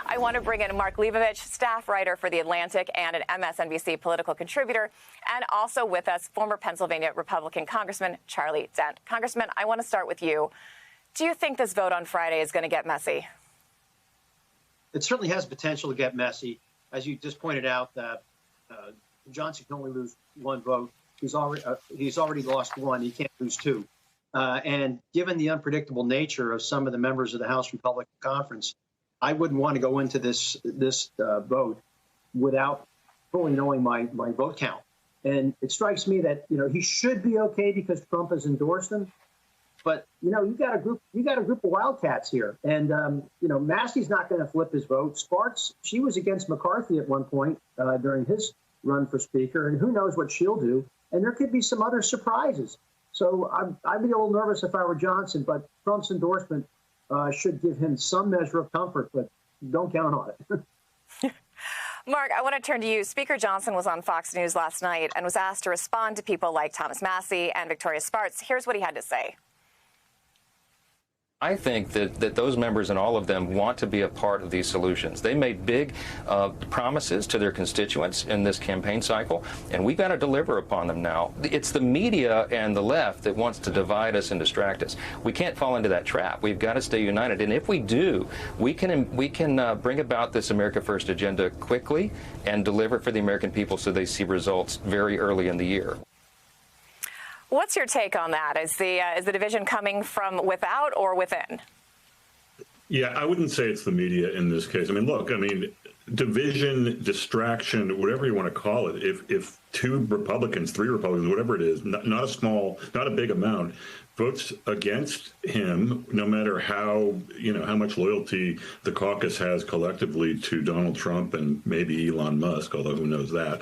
I want to bring in Mark Leibovich, staff writer for The Atlantic and an MSNBC political contributor, and also with us, former Pennsylvania Republican Congressman Charlie Dent. Congressman, I want to start with you. Do you think this vote on Friday is going to get messy? It certainly has potential to get messy. As you just pointed out, Johnson can only lose one vote. He's already lost one. He can't lose two. And given the unpredictable nature of some of the members of the House Republican Conference, I wouldn't want to go into this vote without fully knowing my vote count. And it strikes me that he should be okay because Trump has endorsed him. But you got a group of wildcats here, and Massey's not going to flip his vote. Sparks, she was against McCarthy at one point during his run for Speaker, and who knows what she'll do. And there could be some other surprises. So I'd be a little nervous if I were Johnson, but Trump's endorsement should give him some measure of comfort, but don't count on it. Mark, I want to turn to you. Speaker Johnson was on Fox News last night and was asked to respond to people like Thomas Massie and Victoria Spartz. Here's what he had to say. I think that those members and all of them want to be a part of these solutions. They made big promises to their constituents in this campaign cycle, and we've got to deliver upon them now. It's the media and the left that wants to divide us and distract us. We can't fall into that trap. We've got to stay united, and if we do, we can bring about this America First agenda quickly and deliver for the American people so they see results very early in the year. What's your take on that? Is the division coming from without or within? Yeah, I wouldn't say it's the media in this case. I mean, look, division, distraction, whatever you want to call it. If two Republicans, three Republicans, whatever it is, not a big amount, votes against him, no matter how much loyalty the caucus has collectively to Donald Trump and maybe Elon Musk, although who knows that,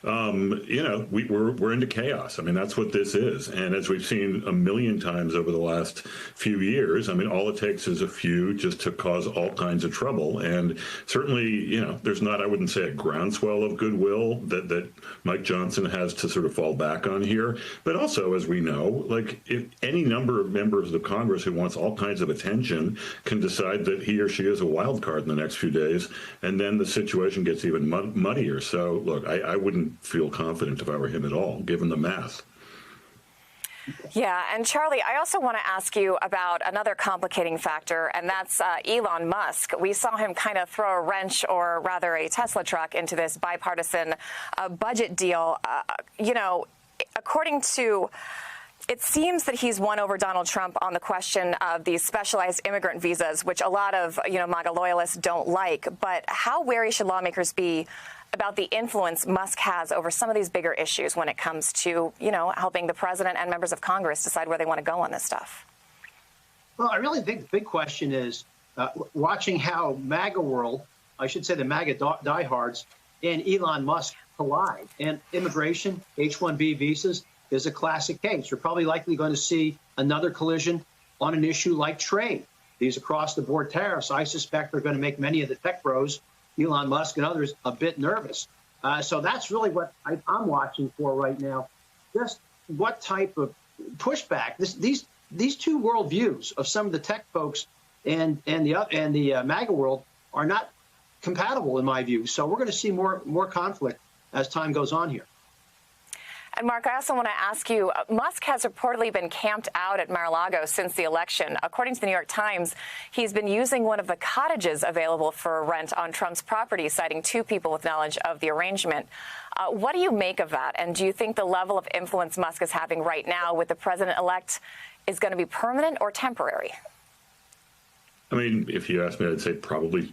we're into chaos. I mean, that's what this is. And as we've seen a million times over the last few years, all it takes is a few just to cause all kinds of trouble. And certainly, there's not, I wouldn't say a groundswell of goodwill that Mike Johnson has to sort of fall back on here. But also, as we know, if any number of members of Congress who wants all kinds of attention can decide that he or she is a wild card in the next few days, and then the situation gets even muddier. So, look, I wouldn't feel confident if I were him at all, given the math. Yeah, and Charlie, I also want to ask you about another complicating factor, and that's Elon Musk. We saw him kind of throw a wrench, or rather a Tesla truck, into this bipartisan budget deal. According to... It seems that he's won over Donald Trump on the question of these specialized immigrant visas, which a lot of, MAGA loyalists don't like. But how wary should lawmakers be about the influence Musk has over some of these bigger issues when it comes to, helping the president and members of Congress decide where they want to go on this stuff? Well, I really think the big question is watching how MAGA world, I should say the MAGA diehards, and Elon Musk collide. And immigration, H-1B visas, is a classic case. You're probably likely going to see another collision on an issue like trade. These across-the-board tariffs, I suspect, are going to make many of the tech bros, Elon Musk and others, a bit nervous. So that's really what I'm watching for right now. Just what type of pushback these two worldviews of some of the tech folks and the MAGA world are not compatible in my view. So we're going to see more conflict as time goes on here. And Mark, I also want to ask you, Musk has reportedly been camped out at Mar-a-Lago since the election. According to the New York Times, he's been using one of the cottages available for rent on Trump's property, citing two people with knowledge of the arrangement. What do you make of that? And do you think the level of influence Musk is having right now with the president-elect is going to be permanent or temporary? If you ask me, I'd say probably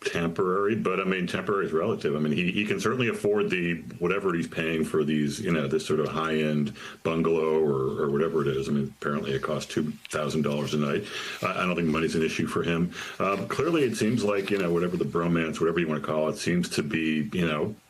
temporary, but temporary is relative. He can certainly afford whatever he's paying for these, this sort of high-end bungalow or whatever it is. Apparently it costs $2,000 a night. I don't think money's an issue for him. Clearly it seems like, whatever the bromance, whatever you want to call it, seems to be,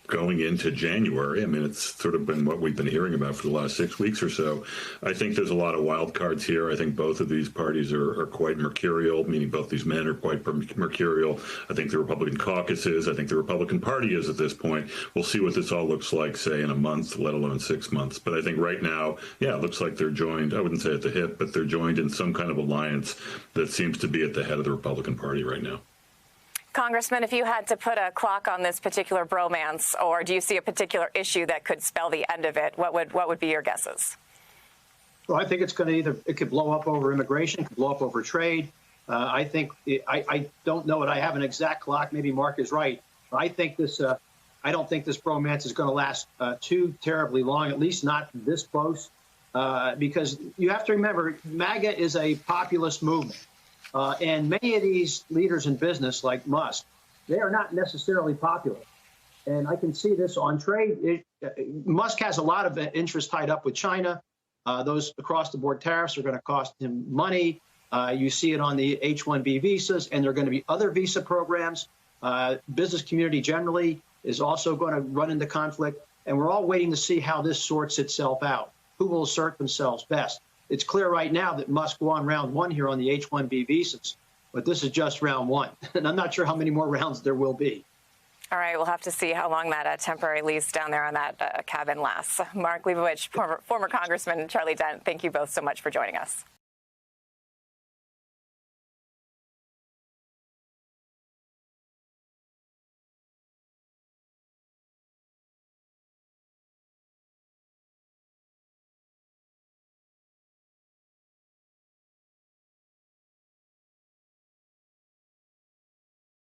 going into January. It's sort of been what we've been hearing about for the last 6 weeks or so. I think there's a lot of wild cards here. I think both of these parties are quite mercurial, meaning both these men are quite mercurial. I think the Republican caucus is. I think the Republican Party is at this point. We'll see what this all looks like, say, in a month, let alone 6 months. But I think right now, it looks like they're joined, I wouldn't say at the hip, but they're joined in some kind of alliance that seems to be at the head of the Republican Party right now. Congressman, if you had to put a clock on this particular bromance, or do you see a particular issue that could spell the end of it, what would be your guesses? Well, I think it's going to it could blow up over immigration, it could blow up over trade. I think I don't know it. I have an exact clock. Maybe Mark is right. I think this. I don't think this bromance is going to last too terribly long. At least not this close, because you have to remember, MAGA is a populist movement, and many of these leaders in business, like Musk, they are not necessarily popular. And I can see this on trade. Musk has a lot of interest tied up with China. Those across-the-board tariffs are going to cost him money. You see it on the H-1B visas, and there are going to be other visa programs. Business community generally is also going to run into conflict, and we're all waiting to see how this sorts itself out. Who will assert themselves best? It's clear right now that Musk won round one here on the H-1B visas, but this is just round one, and I'm not sure how many more rounds there will be. All right, we'll have to see how long that temporary lease down there on that cabin lasts. Mark Leibovich, former Congressman Charlie Dent, thank you both so much for joining us.